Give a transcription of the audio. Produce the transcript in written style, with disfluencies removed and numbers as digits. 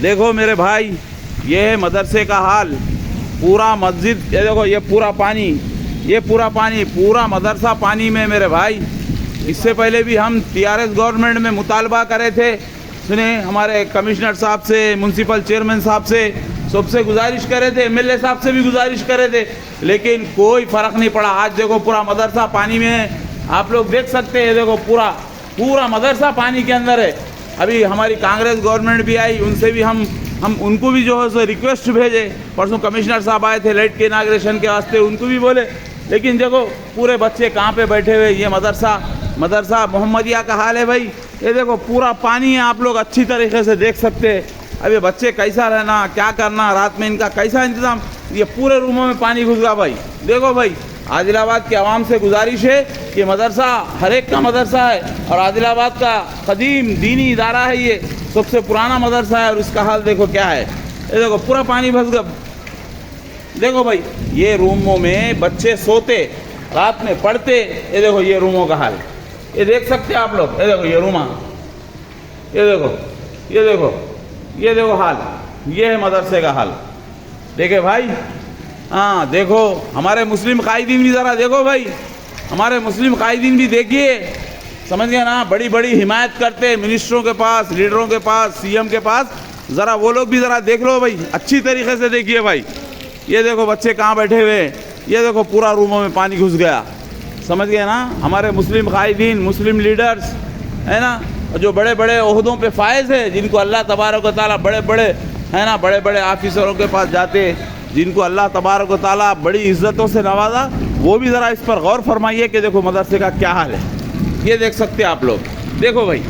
देखो मेरे भाई, ये है मदरसे का हाल। पूरा मस्जिद, ये देखो, ये पूरा पानी, ये पूरा पानी, पूरा मदरसा पानी में मेरे भाई। इससे पहले भी हम टीआरएस गवर्नमेंट में मुतालबा करे थे, सुने, हमारे कमिश्नर साहब से, म्यूनसिपल चेयरमैन साहब से, सबसे गुजारिश करे थे, एमएलए साहब से भी गुजारिश करे थे, लेकिन कोई फ़र्क नहीं पड़ा। आज देखो पूरा मदरसा पानी में है, आप लोग देख सकते हैं। देखो पूरा पूरा मदरसा पानी के अंदर है। अभी हमारी कांग्रेस गवर्नमेंट भी आई, उनसे भी हम उनको भी जो है सो रिक्वेस्ट भेजे। परसों कमिश्नर साहब आए थे लाइट के इनाग्रेशन के वास्ते, उनको भी बोले, लेकिन देखो पूरे बच्चे कहाँ पे बैठे हुए। ये मदरसा मोहम्मदिया का हाल है भाई। ये देखो पूरा पानी है, आप लोग अच्छी तरीके से देख सकते हैं। अब ये बच्चे कैसा रहना, क्या करना, रात में इनका कैसा इंतज़ाम। ये पूरे रूमों में पानी घुस गया भाई। देखो भाई, आदिलाबाद के आवाम से गुजारिश है कि मदरसा हर एक का मदरसा है, और आदिलाबाद का कदीम दीनी इदारा है, ये सबसे पुराना मदरसा है, और इसका हाल देखो क्या है। ये देखो पूरा पानी भस गया। देखो भाई, ये रूमों में बच्चे सोते, रात में पढ़ते। ये देखो ये रूमों का हाल, ये देख सकते हैं आप लोग। ये देखो ये रूमा, ये देखो, ये देखो, ये देखो हाल, ये है मदरसे का हाल। देखे भाई, हाँ देखो, हमारे मुस्लिम कायदीन भी ज़रा देखो भाई, हमारे मुस्लिम कायदीन भी देखिए, समझ गए ना। बड़ी बड़ी हिमायत करते हैं मिनिस्टरों के पास, लीडरों के पास, सीएम के पास, ज़रा वो लोग भी ज़रा देख लो भाई, अच्छी तरीके से देखिए भाई। ये देखो बच्चे कहाँ बैठे हुए हैं, ये देखो पूरा रूमों में पानी घुस गया, समझ गए ना। हमारे मुस्लिम कायदीन, मुस्लिम लीडर्स है ना, जो बड़े बड़े ओहदों पे फायज है, जिनको अल्लाह तबारक व तआला बड़े बड़े है ना, बड़े बड़े ऑफिसरों के पास जाते, जिनको अल्लाह तबारक व तआला बड़ी इज़्ज़तों से नवाजा, वो भी ज़रा इस पर गौर फरमाइए कि देखो मदरसे का क्या हाल है। ये देख सकते हैं आप लोग, देखो भाई।